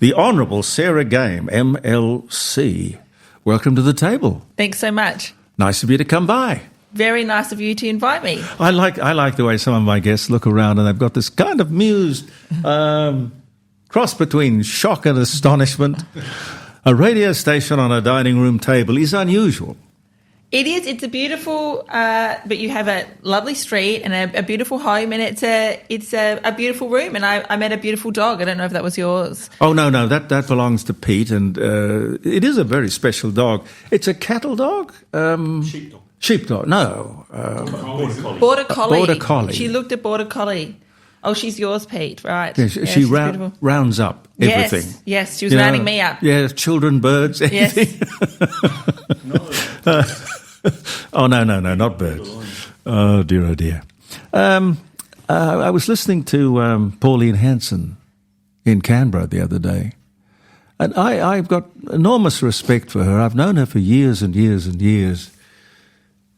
the Honourable Sarah Game, MLC. Welcome to the table. Thanks so much. Nice of you to come by. Very nice of you to invite me. I like the way some of my guests look around and they've got this kind of amused cross between shock and astonishment. A radio station on a dining room table is unusual. It is. It's a beautiful, but you have a lovely street and a beautiful home, and it's a beautiful room. And I met a beautiful dog. I don't know if that was yours. Oh no, that belongs to Pete, and it is a very special dog. It's a cattle dog. Sheepdog. Sheepdog. No. Border collie. Border collie. She looked at border collie. Oh, she's yours, Pete. Right. Yeah, she rounds up everything. Yes. She was rounding me up. Yeah, children, birds, anything. Yes. Oh, no, not birds. Oh, dear. I was listening to Pauline Hanson in Canberra the other day, and I've got enormous respect for her. I've known her for years and years and years,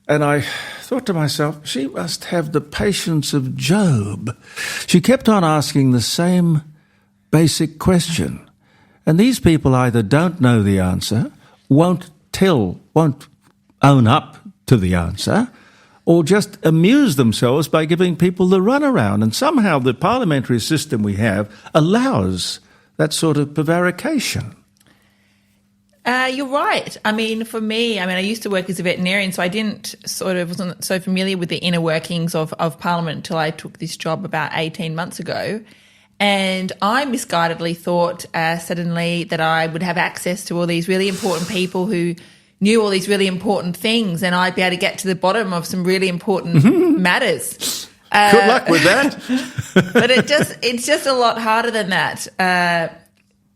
and I thought to myself, she must have the patience of Job. She kept on asking the same basic question, and these people either don't know the answer, won't own up to the answer, or just amuse themselves by giving people the runaround. And somehow the parliamentary system we have allows that sort of prevarication. You're right. I mean, for me, I used to work as a veterinarian, so I wasn't so familiar with the inner workings of Parliament until I took this job about 18 months ago. And I misguidedly thought suddenly that I would have access to all these really important people who knew all these really important things, and I'd be able to get to the bottom of some really important matters. Good luck with that. But it's just a lot harder than that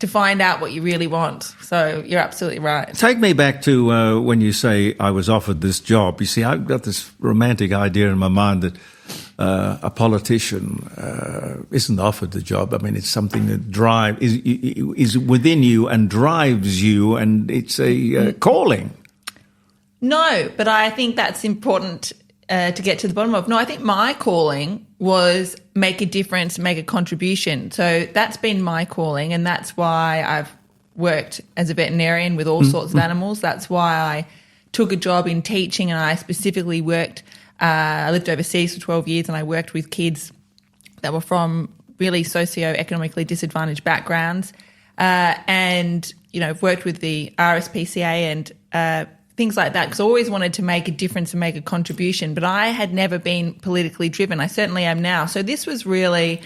to find out what you really want. So you're absolutely right. Take me back to when you say I was offered this job. You see, I've got this romantic idea in my mind that a politician isn't offered the job. I mean, it's something that is within you and drives you, and it's a calling. No, but I think that's important to get to the bottom of. No, I think my calling was make a difference, make a contribution. So that's been my calling, and that's why I've worked as a veterinarian with all sorts of animals. That's why I took a job in teaching, and I specifically worked I lived overseas for 12 years, and I worked with kids that were from really socio-economically disadvantaged backgrounds, and I've worked with the RSPCA and things like that, because I always wanted to make a difference and make a contribution, but I had never been politically driven. I certainly am now. So this was really,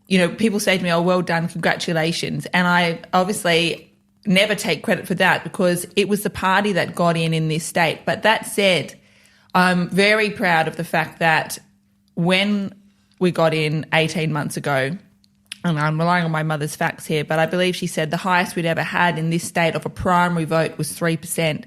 people say to me, oh, well done, congratulations. And I obviously never take credit for that, because it was the party that got in this state. But that said, I'm very proud of the fact that when we got in 18 months ago, and I'm relying on my mother's facts here, but I believe she said the highest we'd ever had in this state of a primary vote was 3%.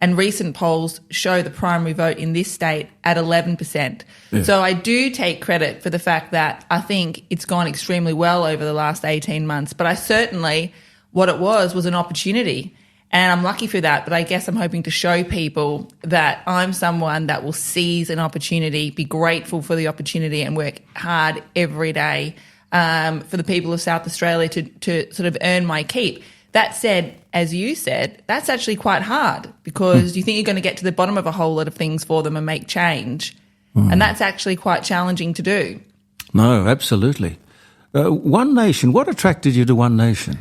And recent polls show the primary vote in this state at 11%. Yeah. So I do take credit for the fact that I think it's gone extremely well over the last 18 months. But I certainly, what it was an opportunity. And I'm lucky for that, but I guess I'm hoping to show people that I'm someone that will seize an opportunity, be grateful for the opportunity, and work hard every day for the people of South Australia to sort of earn my keep. That said, as you said, that's actually quite hard, because you think you're going to get to the bottom of a whole lot of things for them and make change. And that's actually quite challenging to do. No, absolutely. One Nation, what attracted you to One Nation?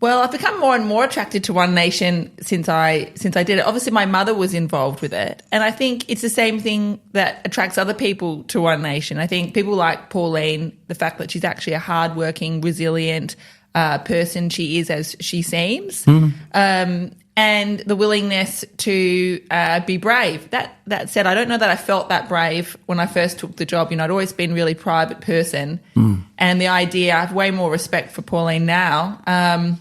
Well, I've become more and more attracted to One Nation since I did it. Obviously, my mother was involved with it, and I think it's the same thing that attracts other people to One Nation. I think people like Pauline, the fact that she's actually a hardworking, resilient person she is as she seems, and the willingness to be brave. That said, I don't know that I felt that brave when I first took the job. I'd always been a really private person, and the idea, I have way more respect for Pauline now,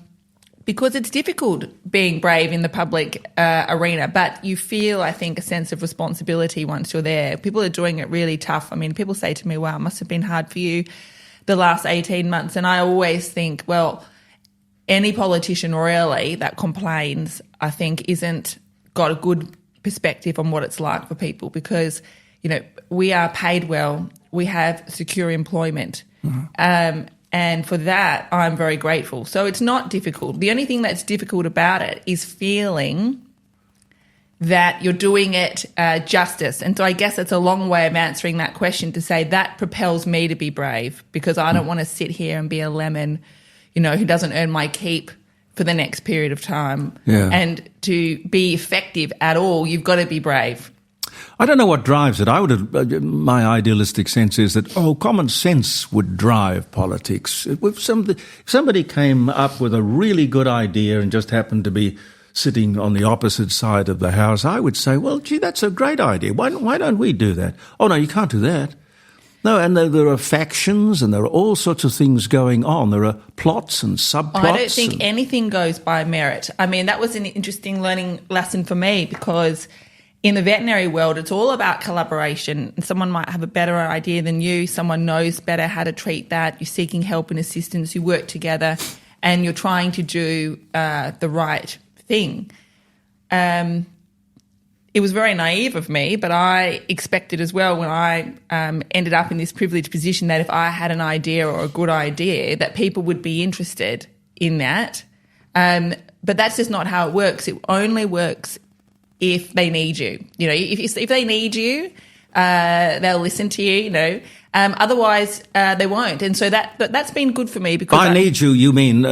because it's difficult being brave in the public arena, but you feel, I think, a sense of responsibility once you're there. People are doing it really tough. I mean, people say to me, wow, it must have been hard for you the last 18 months. And I always think, well, any politician really that complains, I think, isn't got a good perspective on what it's like for people, because, we are paid well, we have secure employment, And for that, I'm very grateful. So it's not difficult. The only thing that's difficult about it is feeling that you're doing it justice. And so I guess it's a long way of answering that question to say that propels me to be brave, because I don't want to sit here and be a lemon, who doesn't earn my keep for the next period of time. Yeah. And to be effective at all, you've got to be brave. I don't know what drives it. My idealistic sense is that, common sense would drive politics. If somebody came up with a really good idea and just happened to be sitting on the opposite side of the house, I would say, well, gee, that's a great idea. Why don't we do that? Oh, no, you can't do that. No, and there are factions and there are all sorts of things going on. There are plots and subplots. I don't think anything goes by merit. I mean, that was an interesting learning lesson for me, because in the veterinary world, it's all about collaboration. And someone might have a better idea than you. Someone knows better how to treat that. You're seeking help and assistance. You work together and you're trying to do the right thing. It was very naive of me, but I expected as well, when I ended up in this privileged position, that if I had an idea or a good idea, that people would be interested in that. But that's just not how it works. It only works if they need you. If they need you, they'll listen to you. Otherwise, they won't. And so that's been good for me, because I need you. You mean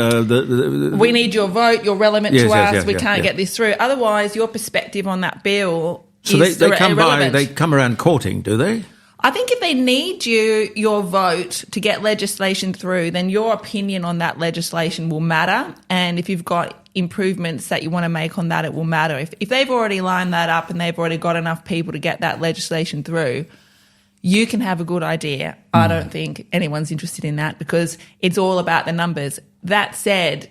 we need your vote. You're relevant to us. Yes, we can't get this through. Otherwise, your perspective on that bill is they come irrelevant. They come around courting, do they? I think if they need your vote to get legislation through, then your opinion on that legislation will matter. And if you've got improvements that you want to make on that, it will matter. If they've already lined that up and they've already got enough people to get that legislation through, you can have a good idea. I don't think anyone's interested in that, because it's all about the numbers. That said,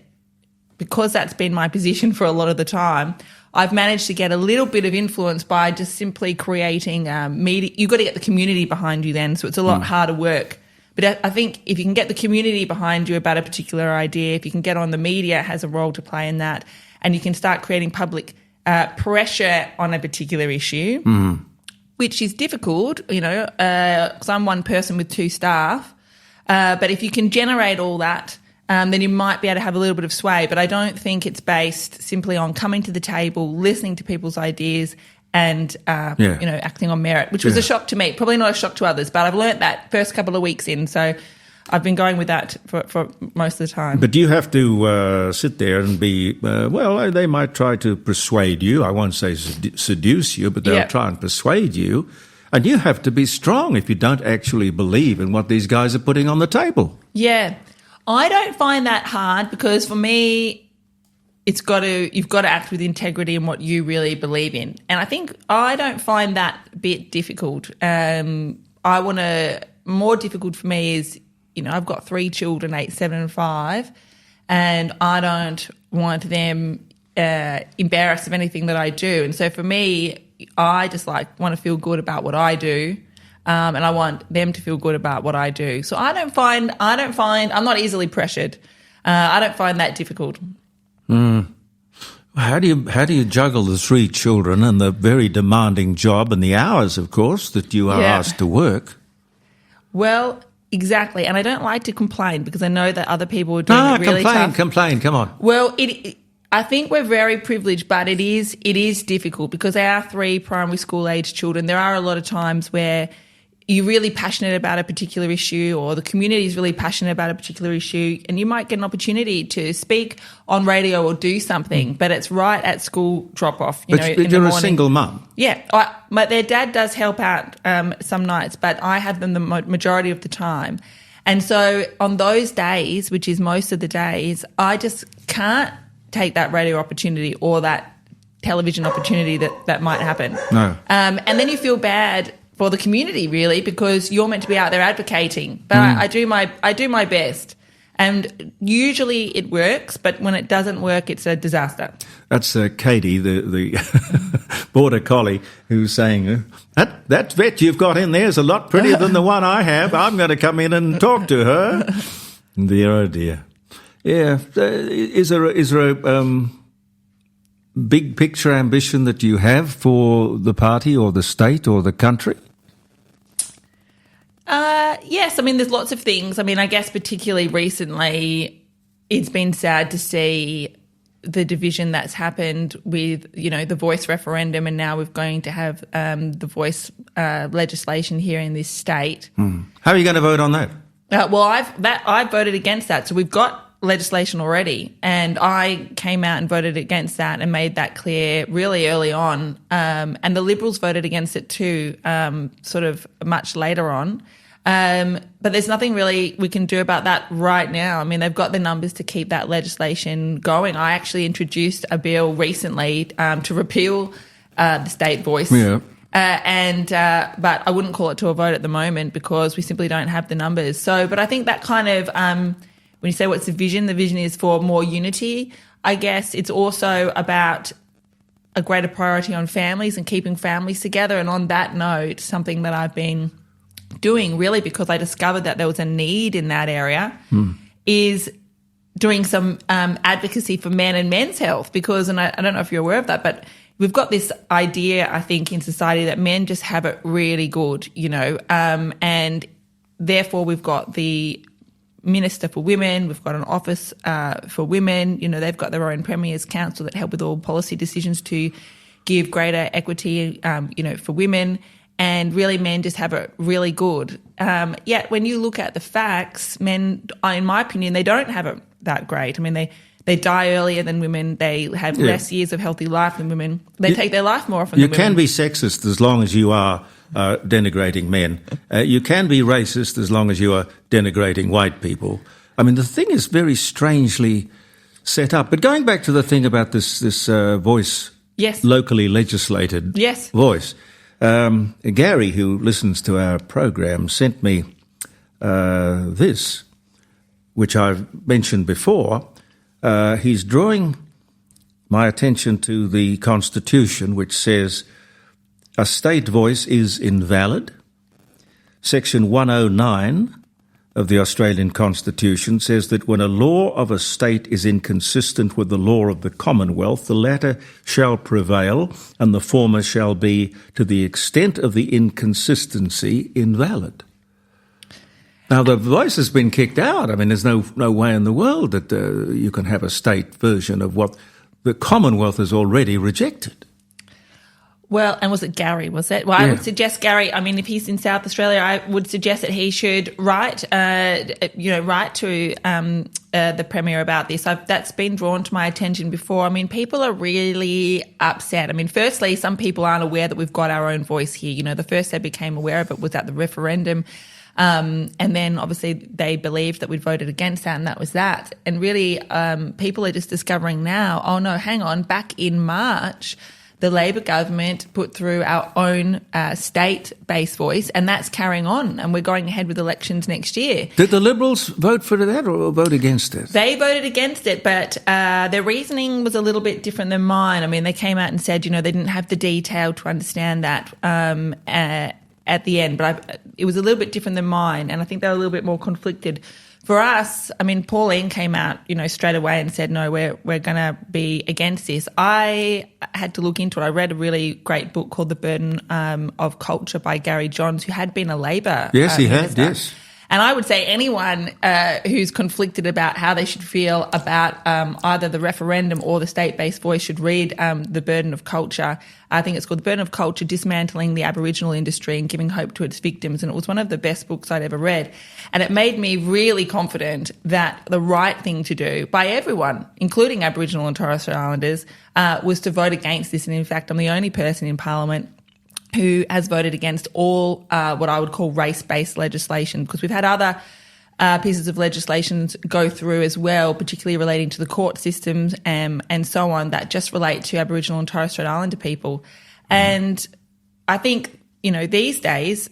because that's been my position for a lot of the time, I've managed to get a little bit of influence by just simply creating media. You've got to get the community behind you then, so it's a lot harder work. But I think if you can get the community behind you about a particular idea, if you can get on the media, it has a role to play in that, and you can start creating public pressure on a particular issue, which is difficult, because I'm one person with 2 staff. But if you can generate all that, then you might be able to have a little bit of sway. But I don't think it's based simply on coming to the table, listening to people's ideas, and acting on merit, which was a shock to me. Probably not a shock to others, but I've learnt that first couple of weeks in. So I've been going with that for most of the time. But you have to sit there and be, they might try to persuade you. I won't say seduce you, but they'll try and persuade you. And you have to be strong if you don't actually believe in what these guys are putting on the table. Yeah. I don't find that hard, because for me, you've got to act with integrity in what you really believe in. And I think I don't find that bit difficult. More difficult for me is, I've got 3 children, 8, 7 and 5, and I don't want them embarrassed of anything that I do. And so for me, I just want to feel good about what I do. And I want them to feel good about what I do. So I'm not easily pressured. I don't find that difficult. How do you juggle the 3 children and the very demanding job and the hours, of course, that you are asked to work? Well, exactly. And I don't like to complain, because I know that other people are doing it really tough. Complain, come on. Well, I think we're very privileged, but it is difficult, because our 3 primary school age children, there are a lot of times where you're really passionate about a particular issue, or the community is really passionate about a particular issue, and you might get an opportunity to speak on radio or do something, but it's right at school drop-off, in the morning. You're a single mum. Yeah. But their dad does help out some nights, but I have them the majority of the time. And so on those days, which is most of the days, I just can't take that radio opportunity or that television opportunity that might happen. No. And then you feel bad for the community, really, because you're meant to be out there advocating. But I do my best, and usually it works. But when it doesn't work, it's a disaster. That's Katie, the border collie, who's saying, that vet you've got in there is a lot prettier than the one I have. I'm going to come in and talk to her. Dear, oh dear. Yeah. Is there a big picture ambition that you have for the party or the state or the country? Yes, I mean, there's lots of things. I mean, I guess particularly recently, it's been sad to see the division that's happened with, the voice referendum, and now we're going to have the voice legislation here in this state. How are you going to vote on that? Well, I voted against that. So we've got legislation already, and I came out and voted against that and made that clear really early on. And the Liberals voted against it too, sort of much later on. But there's nothing really we can do about that right now. I mean, they've got the numbers to keep that legislation going. I actually introduced a bill recently to repeal the state voice. Yeah. But I wouldn't call it to a vote at the moment because we simply don't have the numbers. So, but I think that kind of, when you say what's the vision is for more unity. I guess it's also about a greater priority on families and keeping families together. And on that note, something that I've been doing really because I discovered that there was a need in that area is doing some advocacy for men and men's health because, and I don't know if you're aware of that, but we've got this idea, I think, in society that men just have it really good, and therefore we've got the Minister for Women, we've got an office for women, they've got their own Premier's Council that help with all policy decisions to give greater equity, for women. And really, men just have it really good. Yet when you look at the facts, men, in my opinion, they don't have it that great. I mean, they die earlier than women. They have less years of healthy life than women. They take their life more often than women. You can be sexist as long as you are denigrating men. You can be racist as long as you are denigrating white people. I mean, the thing is very strangely set up. But going back to the thing about this voice, locally legislated voice, Gary, who listens to our program, sent me this, which I've mentioned before. He's drawing my attention to the Constitution, which says a state voice is invalid. Section 109 of the Australian Constitution says that when a law of a state is inconsistent with the law of the Commonwealth, the latter shall prevail and the former shall be, to the extent of the inconsistency, invalid. Now, the voice has been kicked out. I mean, there's no way in the world that you can have a state version of what the Commonwealth has already rejected. Well, and was it Gary, was it? Well, I would suggest Gary, I mean, if he's in South Australia, I would suggest that he should write to the Premier about this. That's been drawn to my attention before. I mean, people are really upset. I mean, firstly, some people aren't aware that we've got our own voice here. The first they became aware of it was at the referendum. And then obviously they believed that we'd voted against that, and that was that. And really, people are just discovering now, oh no, hang on, back in March, the Labor government put through our own state-based voice, and that's carrying on, and we're going ahead with elections next year. Did the Liberals vote for that or vote against it? They voted against it, but their reasoning was a little bit different than mine. I mean, they came out and said, they didn't have the detail to understand that at the end, but it was a little bit different than mine, and I think they were a little bit more conflicted. For us, I mean, Pauline came out, straight away and said, no, we're going to be against this. I had to look into it. I read a really great book called The Burden of Culture by Gary Johns, who had been a Labor he minister. had, yes. And I would say anyone who's conflicted about how they should feel about either the referendum or the state-based voice should read The Burden of Culture. I think it's called The Burden of Culture, Dismantling the Aboriginal Industry and Giving Hope to Its Victims. And it was one of the best books I'd ever read. And it made me really confident that the right thing to do by everyone, including Aboriginal and Torres Strait Islanders, was to vote against this. And in fact, I'm the only person in Parliament who has voted against all what I would call race-based legislation, because we've had other pieces of legislation go through as well, particularly relating to the court systems and so on, that just relate to Aboriginal and Torres Strait Islander people. And I think, these days,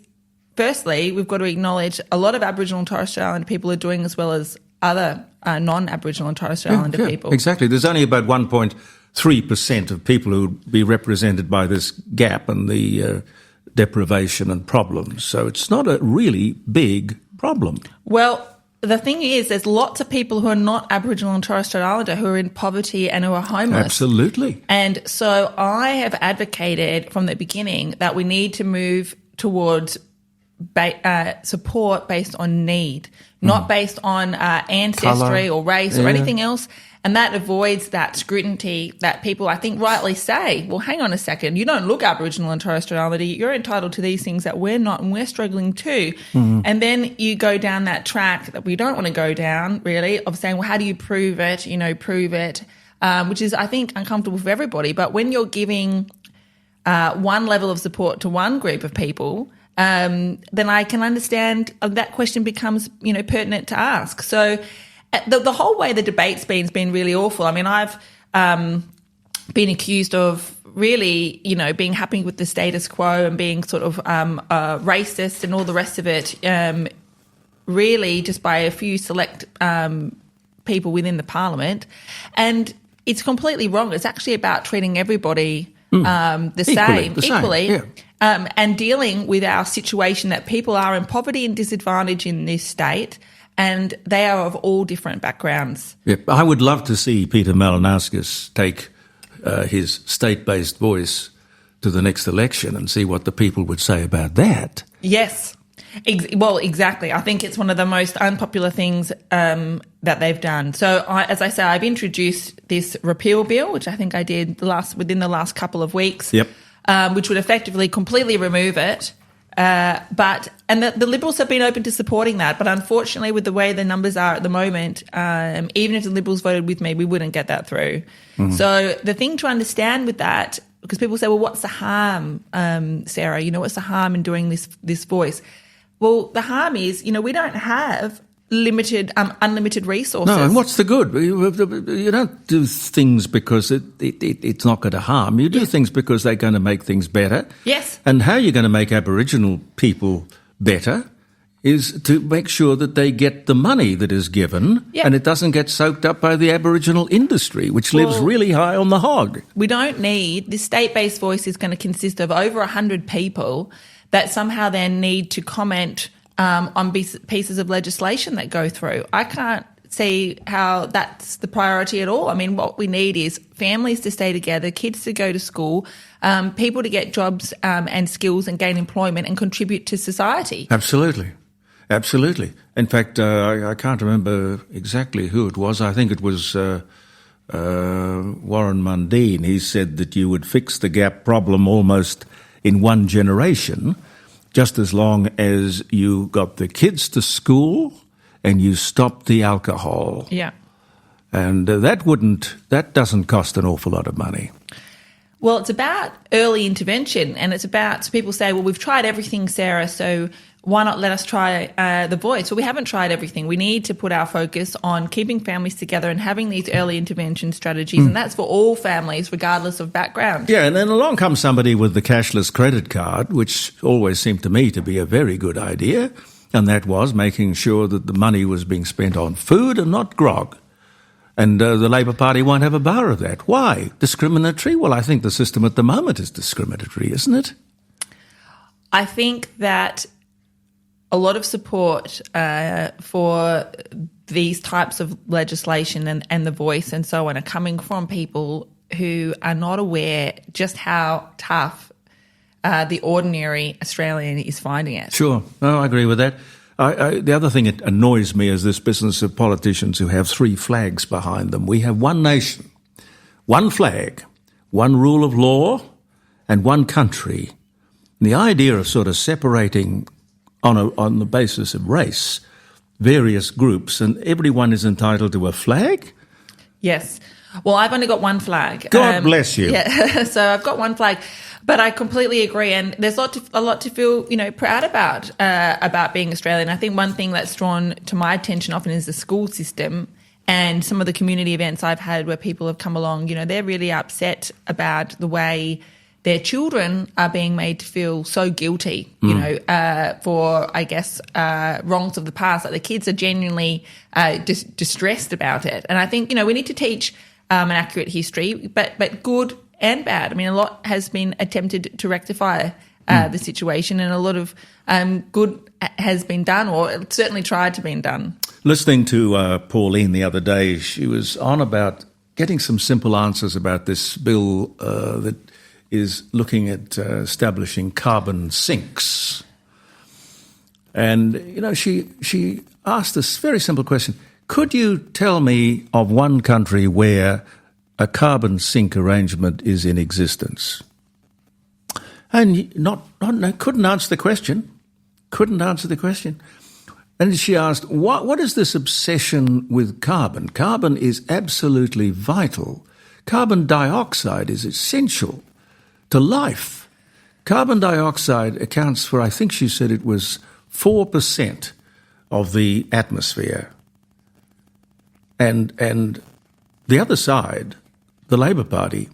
firstly, we've got to acknowledge a lot of Aboriginal and Torres Strait Islander people are doing as well as other non-Aboriginal and Torres Strait Islander people. Exactly. There's only about 1.3% of people who would be represented by this gap and the deprivation and problems. So it's not a really big problem. Well, the thing is, there's lots of people who are not Aboriginal and Torres Strait Islander who are in poverty and who are homeless. Absolutely. And so I have advocated from the beginning that we need to move towards support based on need, not based on ancestry Colour. or race or anything else. And that avoids that scrutiny that people, I think, rightly say, well, hang on a second, you don't look Aboriginal and Torres Strait Islander, you're entitled to these things that we're not, and we're struggling too. And then you go down that track that we don't want to go down, really, of saying, well, how do you prove it? Prove it, which is, I think, uncomfortable for everybody. But when you're giving one level of support to one group of people, then I can understand that question becomes, pertinent to ask. So the whole way the debate's been really awful. I mean, I've been accused of really, being happy with the status quo and being sort of racist and all the rest of it, really just by a few select people within the parliament. And it's completely wrong. It's actually about treating everybody equally. Yeah. And dealing with our situation that people are in poverty and disadvantage in this state, and they are of all different backgrounds. Yep. I would love to see Peter Malinauskas take his state-based voice to the next election and see what the people would say about that. Yes. Well, exactly. I think it's one of the most unpopular things that they've done. So, as I say, I've introduced this repeal bill, which I think I did within the last couple of weeks, which would effectively completely remove it. And the Liberals have been open to supporting that. But unfortunately, with the way the numbers are at the moment, even if the Liberals voted with me, we wouldn't get that through. So the thing to understand with that, because people say, well, what's the harm, Sarah? What's the harm in doing this voice? Well, the harm is, we don't have unlimited resources. No, and what's the good? You don't do things because it's not going to harm. You do things because they're going to make things better. Yes. And how you're going to make Aboriginal people better is to make sure that they get the money that is given and it doesn't get soaked up by the Aboriginal industry, which lives really high on the hog. We don't need – this state-based voice is going to consist of over 100 people that somehow then need to comment on pieces of legislation that go through. I can't see how that's the priority at all. I mean, what we need is families to stay together, kids to go to school, people to get jobs and skills and gain employment and contribute to society. Absolutely. Absolutely. In fact, I can't remember exactly who it was. I think it was Warren Mundine. He said that you would fix the gap problem almost in one generation, just as long as you got the kids to school and you stopped the alcohol. Yeah. And that doesn't cost an awful lot of money. Well, it's about early intervention, and it's about, so people say, well, we've tried everything, Sarah, so why not let us try the voice? Well, we haven't tried everything. We need to put our focus on keeping families together and having these early intervention strategies, and that's for all families, regardless of background. Yeah, and then along comes somebody with the cashless credit card, which always seemed to me to be a very good idea, and that was making sure that the money was being spent on food and not grog. And the Labor Party won't have a bar of that. Why? Discriminatory? Well, I think the system at the moment is discriminatory, isn't it? I think that a lot of support for these types of legislation and the voice and so on are coming from people who are not aware just how tough the ordinary Australian is finding it. Sure. No, I agree with that. The other thing that annoys me is this business of politicians who have three flags behind them. We have one nation, one flag, one rule of law, and one country. And the idea of sort of separating on the basis of race various groups and everyone is entitled to a flag? Yes. Well, I've only got one flag. God bless you. Yeah, so I've got one flag. But I completely agree, and there's a lot to feel, proud about being Australian. I think one thing that's drawn to my attention often is the school system and some of the community events I've had where people have come along. They're really upset about the way their children are being made to feel so guilty, for, I guess, wrongs of the past. Like the kids are genuinely distressed about it. And I think, we need to teach an accurate history, but good and bad. I mean, a lot has been attempted to rectify the situation, and a lot of good has been done, or certainly tried to be done. Listening to Pauline the other day, she was on about getting some simple answers about this bill that is looking at establishing carbon sinks. And, she asked this very simple question. Could you tell me of one country where a carbon sink arrangement is in existence? And couldn't answer the question. Couldn't answer the question. And she asked, what is this obsession with carbon? Carbon is absolutely vital. Carbon dioxide is essential to life. Carbon dioxide accounts for, I think she said it was 4% of the atmosphere. And the other side, the Labor Party,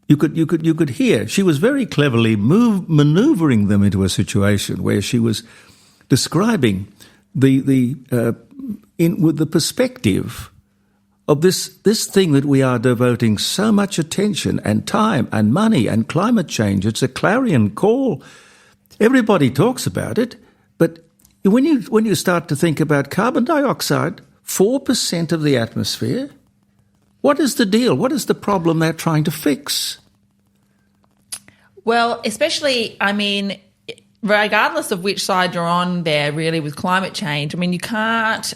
you could hear she was very cleverly manoeuvring them into a situation where she was describing with the perspective of this thing that we are devoting so much attention and time and money and climate change. It's a clarion call. Everybody talks about it, but when you start to think about carbon dioxide, 4% of the atmosphere, what is the deal? What is the problem they're trying to fix? Well, especially, regardless of which side you're on there, really, with climate change, you can't.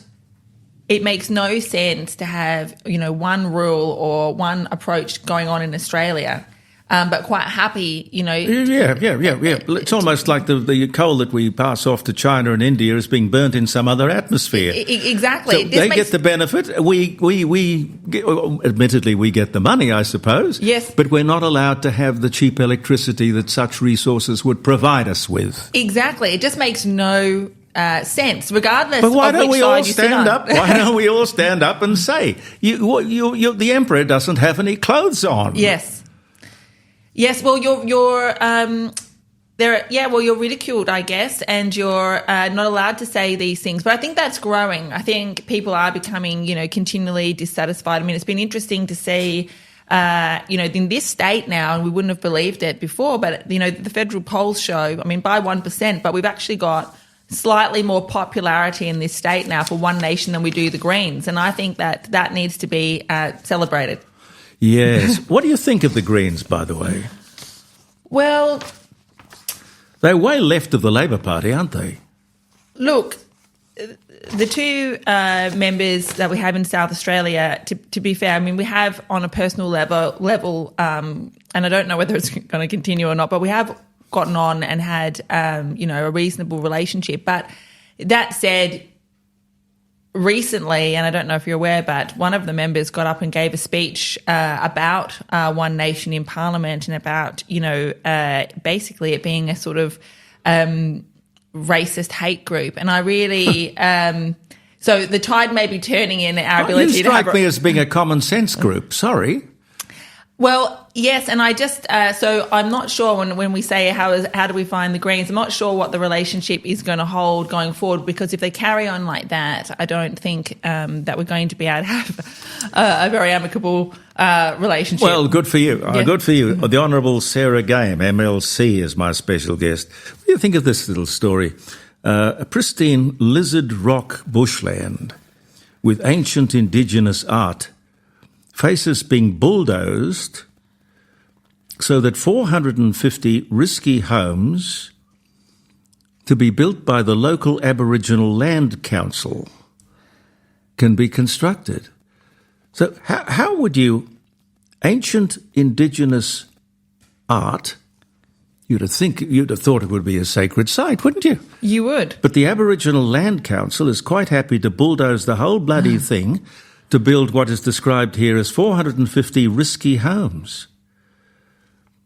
It makes no sense to have, one rule or one approach going on in Australia, but quite happy, Yeah. It's almost like the coal that we pass off to China and India is being burnt in some other atmosphere. Exactly. So they get the benefit. We admittedly, we get the money, I suppose. Yes. But we're not allowed to have the cheap electricity that such resources would provide us with. Exactly. It just makes no sense, regardless but why of don't which we all side you sit stand on. up? Why don't we all stand up and say, the emperor doesn't have any clothes on? Yes. Well, you're ridiculed, I guess, and you're not allowed to say these things. But I think that's growing. I think people are becoming, continually dissatisfied. It's been interesting to see, in this state now, and we wouldn't have believed it before, but, the federal polls show, by 1%, but we've actually got slightly more popularity in this state now for One Nation than we do the Greens. And I think that needs to be celebrated. Yes. What do you think of the Greens, by the way? Well, they're way left of the Labor Party, aren't they? Look, the two members that we have in South Australia, to be fair, we have on a personal level, and I don't know whether it's going to continue or not, but we have gotten on and had, a reasonable relationship. But that said, recently, and I don't know if you're aware, but one of the members got up and gave a speech about One Nation in Parliament and about, basically it being a sort of racist hate group. And I really, so the tide may be turning in our ability you to have... strike me as being a common sense group. Sorry. Well, yes, and I just so I'm not sure when we say how do we find the Greens, I'm not sure what the relationship is going to hold going forward, because if they carry on like that, I don't think that we're going to be able to have a very amicable relationship. Well, good for you. Yeah. Good for you. The Honourable Sarah Game, MLC, is my special guest. What do you think of this little story? A pristine lizard rock bushland with ancient indigenous art faces being bulldozed so that 450 risky homes to be built by the local Aboriginal Land Council can be constructed. So how would you, ancient indigenous art, you'd have thought it would be a sacred site, wouldn't you? You would. But the Aboriginal Land Council is quite happy to bulldoze the whole bloody thing to build what is described here as 450 risky homes.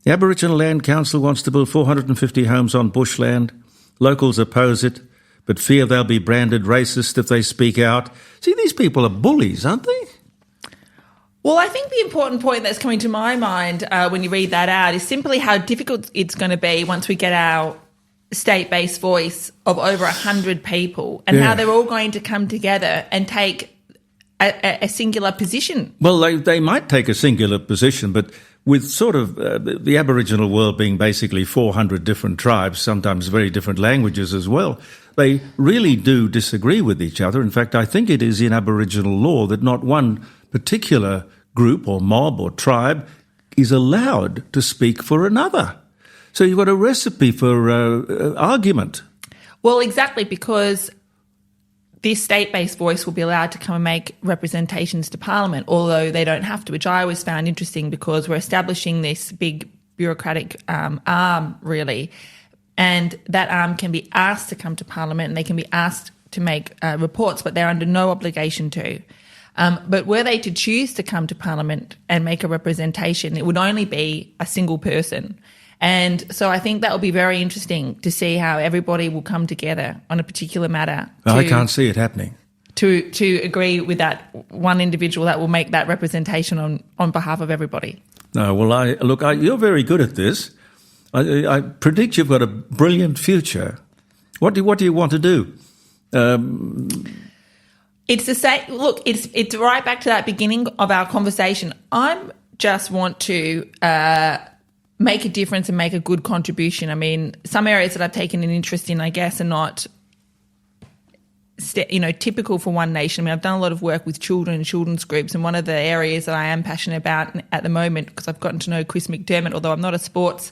The Aboriginal Land Council wants to build 450 homes on bushland. Locals oppose it, but fear they'll be branded racist if they speak out. See, these people are bullies, aren't they? Well, I think the important point that's coming to my mind when you read that out is simply how difficult it's going to be once we get our state-based voice of over 100 people, and how they're all going to come together and take a singular position. Well, they might take a singular position, but with sort of the Aboriginal world being basically 400 different tribes, sometimes very different languages as well, they really do disagree with each other. In fact, I think it is in Aboriginal law that not one particular group or mob or tribe is allowed to speak for another. So you've got a recipe for argument. Well, exactly, because this state-based voice will be allowed to come and make representations to Parliament, although they don't have to, which I always found interesting because we're establishing this big bureaucratic arm, really, and that arm can be asked to come to Parliament and they can be asked to make reports, but they're under no obligation to. But were they to choose to come to Parliament and make a representation, it would only be a single person. And so I think that will be very interesting to see how everybody will come together on a particular matter. I can't see it happening. To agree with that one individual that will make that representation on behalf of everybody. No, well, you're very good at this. I predict you've got a brilliant future. What do you want to do? It's the same. Look, it's right back to that beginning of our conversation. I just want to make a difference and make a good contribution. I mean, some areas that I've taken an interest in, I guess, are not, typical for One Nation. I mean, I've done a lot of work with children and children's groups, and one of the areas that I am passionate about at the moment, because I've gotten to know Chris McDermott, although I'm not a sports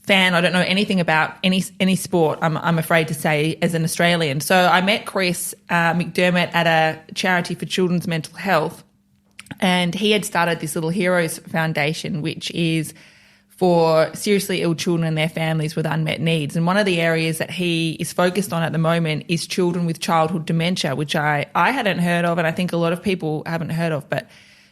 fan, I don't know anything about any sport, I'm afraid to say, as an Australian. So I met Chris McDermott at a charity for children's mental health, and he had started this little Heroes Foundation, which is for seriously ill children and their families with unmet needs. And one of the areas that he is focused on at the moment is children with childhood dementia, which I hadn't heard of, and I think a lot of people haven't heard of. But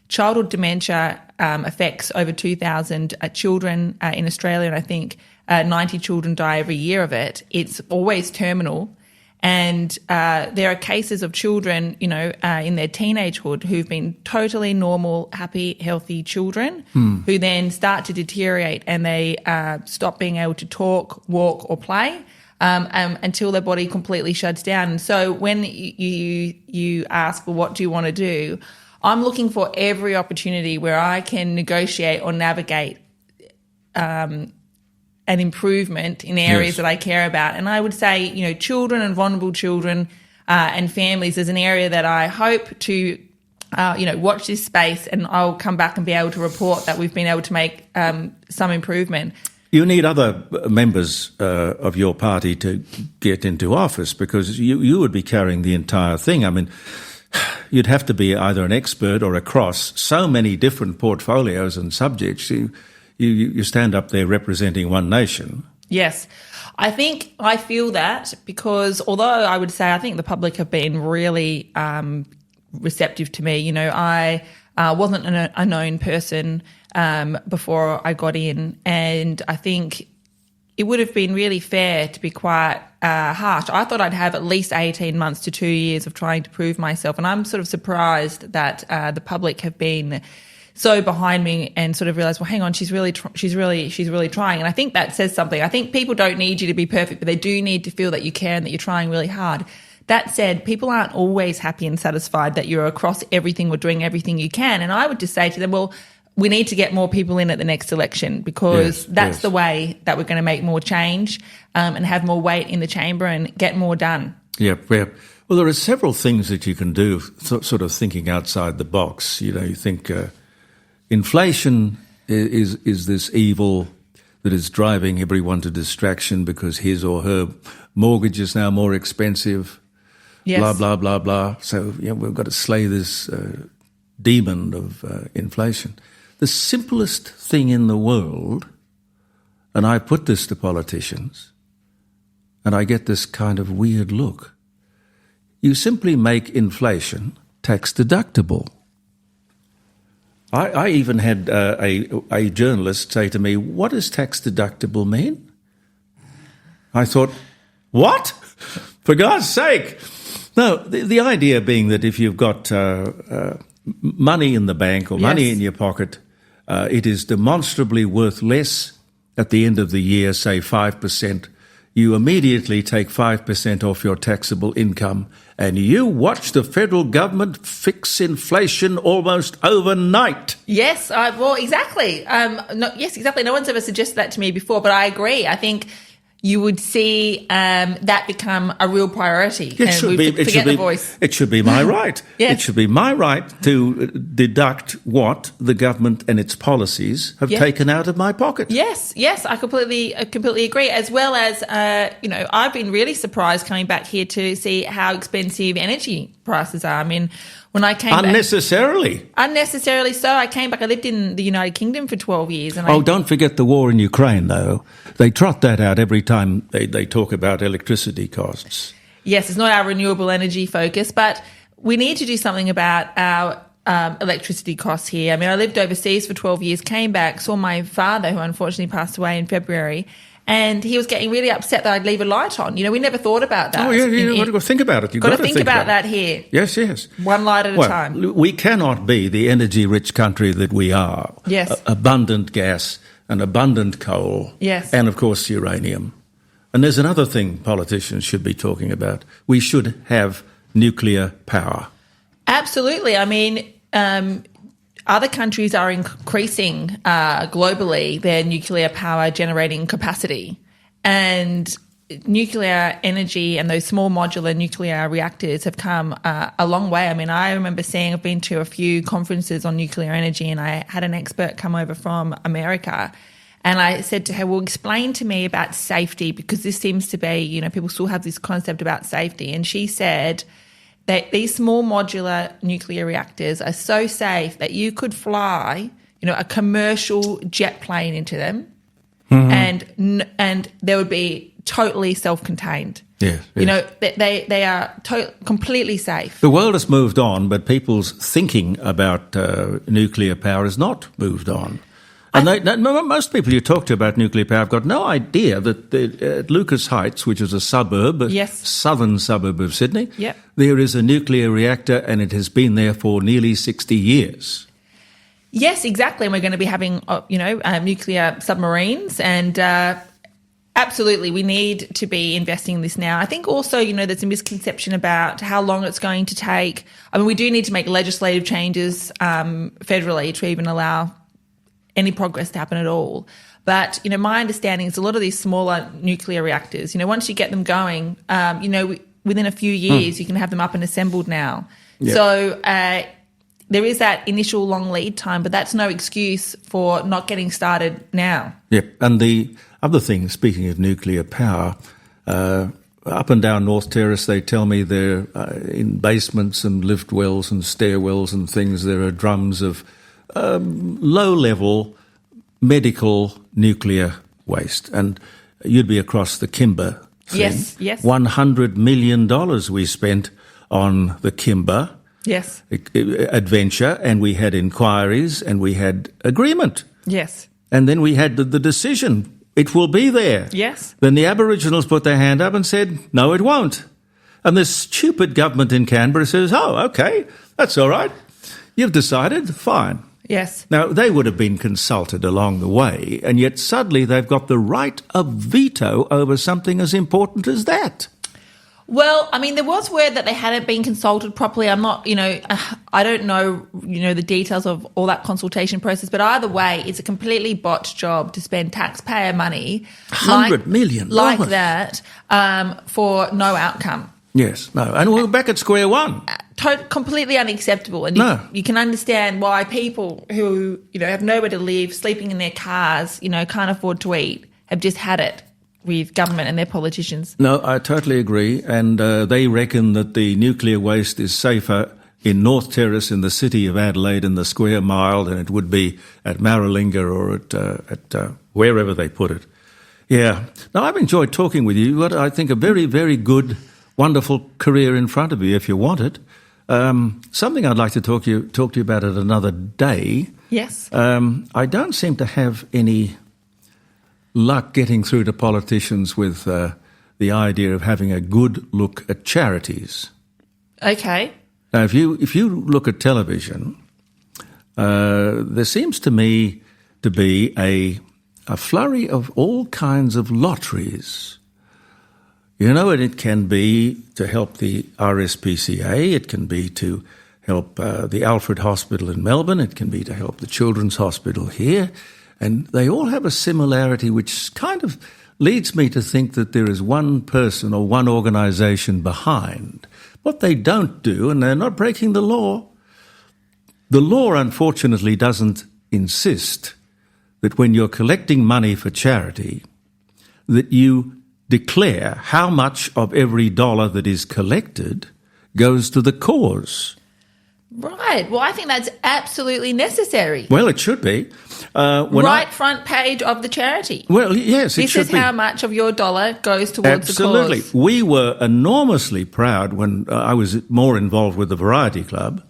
childhood dementia affects over 2,000 children in Australia, and I think 90 children die every year of it. It's always terminal. And there are cases of children, in their teenagehood who've been totally normal, happy, healthy children who then start to deteriorate and they stop being able to talk, walk or play until their body completely shuts down. And so when you ask, well, what do you want to do? I'm looking for every opportunity where I can negotiate or navigate an improvement in areas that I care about. And I would say, children and vulnerable children and families is an area that I hope to, watch this space, and I'll come back and be able to report that we've been able to make some improvement. You need other members of your party to get into office, because you would be carrying the entire thing. I mean, you'd have to be either an expert or across so many different portfolios and subjects. You stand up there representing One Nation. Yes. I feel that because although I would say I think the public have been really receptive to me. I wasn't a known person before I got in, and I think it would have been really fair to be quite harsh. I thought I'd have at least 18 months to 2 years of trying to prove myself, and I'm sort of surprised that the public have been so behind me and sort of realised, well, hang on, she's really trying. And I think that says something. I think people don't need you to be perfect, but they do need to feel that you care and that you're trying really hard. That said, people aren't always happy and satisfied that you're across everything or doing everything you can. And I would just say to them, well, we need to get more people in at the next election, because that's the way that we're going to make more change and have more weight in the chamber and get more done. Yep. Well, there are several things that you can do, sort of thinking outside the box. You think inflation is this evil that is driving everyone to distraction because his or her mortgage is now more expensive, blah, blah, blah, blah. So we've got to slay this demon of inflation. The simplest thing in the world, and I put this to politicians, and I get this kind of weird look, you simply make inflation tax deductible. I even had a journalist say to me, what does tax deductible mean? I thought, what? For God's sake. No, the idea being that if you've got money in the bank or money in your pocket, it is demonstrably worth less at the end of the year, say 5%. You immediately take 5% off your taxable income, and you watch the federal government fix inflation almost overnight. Yes, exactly. Yes, exactly. No one's ever suggested that to me before, but I agree. I think you would see that become a real priority. It should be. The voice. It should be my right. Yes. It should be my right to deduct what the government and its policies have taken out of my pocket. Yes, I completely agree. As well as, I've been really surprised coming back here to see how expensive energy prices are. I mean, when I came unnecessarily so. I came back. I lived in the United Kingdom for 12 years. And don't forget the war in Ukraine, though. They trot that out every time they talk about electricity costs. Yes, it's not our renewable energy focus, but we need to do something about our electricity costs here. I mean, I lived overseas for 12 years, came back, saw my father, who unfortunately passed away in February, and he was getting really upset that I'd leave a light on. We never thought about that. Oh, yeah, you've got to think about it. You've got to think about that here. Yes, yes. One light at a time. We cannot be the energy-rich country that we are. Yes. Abundant gas and abundant coal. Yes. And, of course, uranium. And there's another thing politicians should be talking about. We should have nuclear power. Absolutely. I mean, other countries are increasing globally their nuclear power generating capacity, and nuclear energy and those small modular nuclear reactors have come a long way. I mean, I remember I've been to a few conferences on nuclear energy, and I had an expert come over from America, and I said to her, well, explain to me about safety, because this seems to be, people still have this concept about safety. And she said that these small modular nuclear reactors are so safe that you could fly, a commercial jet plane into them, and they would be totally self-contained. Yes. They are completely safe. The world has moved on, but people's thinking about nuclear power has not moved on. And most people you talk to about nuclear power have got no idea that at Lucas Heights, which is a suburb, southern suburb of Sydney, there is a nuclear reactor, and it has been there for nearly 60 years. Yes, exactly. And we're going to be having, nuclear submarines, and absolutely, we need to be investing in this now. I think also, there's a misconception about how long it's going to take. I mean, we do need to make legislative changes federally to even allow any progress to happen at all. But, my understanding is a lot of these smaller nuclear reactors, once you get them going, within a few years, you can have them up and assembled now. Yeah. So there is that initial long lead time, but that's no excuse for not getting started now. Yep. And the other thing, speaking of nuclear power, up and down North Terrace, they tell me there in basements and lift wells and stairwells and things, there are drums of low-level medical nuclear waste. And you'd be across the Kimber thing. Yes. $100 million we spent on the Kimber adventure, and we had inquiries and we had agreement. Yes. And then we had the decision. It will be there. Yes. Then the Aboriginals put their hand up and said, no, it won't. And this stupid government in Canberra says, oh, okay, that's all right. You've decided, fine. Yes. Now, they would have been consulted along the way, and yet suddenly they've got the right of veto over something as important as that. Well, I mean, there was word that they hadn't been consulted properly. I'm not, I don't know, the details of all that consultation process, but either way, it's a completely botched job to spend taxpayer money $100 million like that for no outcome. Yes, no. And we're back at square one. Completely unacceptable. And you can understand why people who, have nowhere to live, sleeping in their cars, can't afford to eat, have just had it with government and their politicians. No, I totally agree. And they reckon that the nuclear waste is safer in North Terrace in the city of Adelaide in the square mile than it would be at Maralinga or at wherever they put it. Yeah. Now, I've enjoyed talking with you. You've got, I think, a very, very good, wonderful career in front of you if you want it. Something I'd like to talk to you about at another day. Yes. I don't seem to have any luck getting through to politicians with the idea of having a good look at charities. Okay. Now, if you look at television, there seems to me to be a flurry of all kinds of lotteries. And it can be to help the RSPCA, it can be to help the Alfred Hospital in Melbourne, it can be to help the Children's Hospital here, and they all have a similarity which kind of leads me to think that there is one person or one organisation behind. What they don't do, and they're not breaking the law unfortunately doesn't insist that when you're collecting money for charity, that you declare how much of every dollar that is collected goes to the cause. Right. Well, I think that's absolutely necessary. Well, it should be. Front page of the charity. Well, yes, it should be. This is how much of your dollar goes towards Absolutely. the cause. We were enormously proud when I was more involved with the Variety Club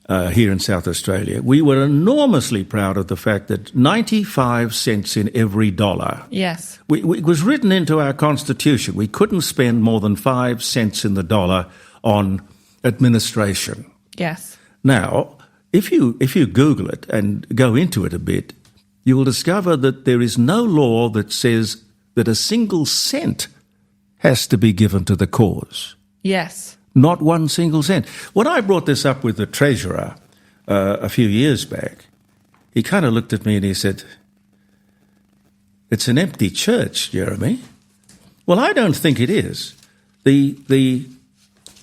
here in South Australia. We were enormously proud of the fact that 95 cents in every dollar. Yes. It was written into our constitution. We couldn't spend more than 5 cents in the dollar on administration. Yes. Now, if you Google it and go into it a bit, you will discover that there is no law that says that a single cent has to be given to the cause. Yes. Not one single cent. When I brought this up with the Treasurer a few years back, he kind of looked at me and he said, "It's an empty church, Jeremy." Well, I don't think it is. The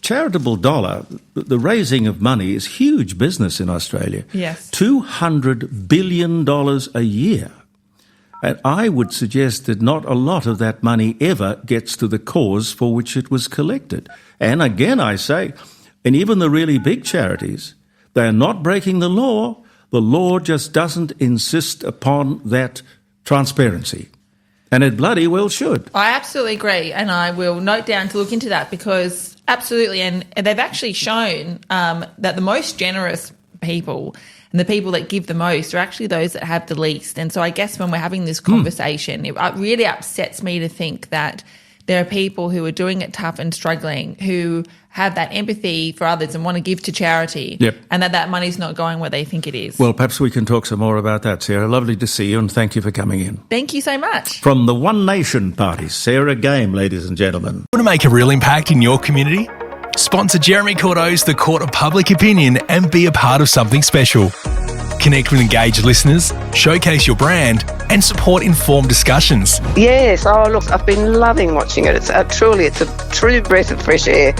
charitable dollar, the raising of money, is huge business in Australia. Yes. $200 billion a year. And I would suggest that not a lot of that money ever gets to the cause for which it was collected. And again, I say, and even the really big charities, they are not breaking the law. The law just doesn't insist upon that transparency. And it bloody well should. I absolutely agree, and I will note down to look into that because absolutely, and they've actually shown that the most generous people and the people that give the most are actually those that have the least. And so I guess when we're having this conversation, it really upsets me to think that there are people who are doing it tough and struggling who have that empathy for others and want to give to charity, and that money's not going where they think it is. Well, perhaps we can talk some more about that, Sarah. Lovely to see you, and thank you for coming in. Thank you so much. From the One Nation Party, Sarah Game, ladies and gentlemen. Want to make a real impact in your community? Sponsor Jeremy Cordeaux's The Court of Public Opinion and be a part of something special. Connect with engaged listeners, showcase your brand, and support informed discussions. Yes. Oh, look, I've been loving watching it. It's a true breath of fresh air.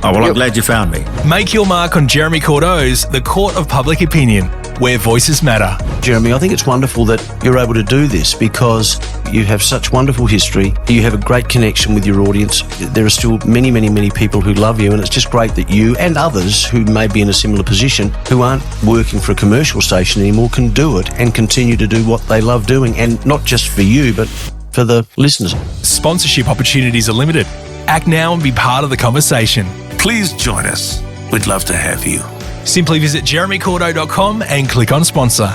Oh, well, I'm glad you found me. Make your mark on Jeremy Cordeaux's The Court of Public Opinion, where voices matter. Jeremy, I think it's wonderful that you're able to do this because you have such wonderful history. You have a great connection with your audience. There are still many, many, many people who love you, and it's just great that you and others who may be in a similar position who aren't working for a commercial station anymore can do it and continue to do what they love doing, and not just for you, but for the listeners. Sponsorship opportunities are limited. Act now and be part of the conversation. Please join us. We'd love to have you. Simply visit jeremycordeaux.com and click on sponsor.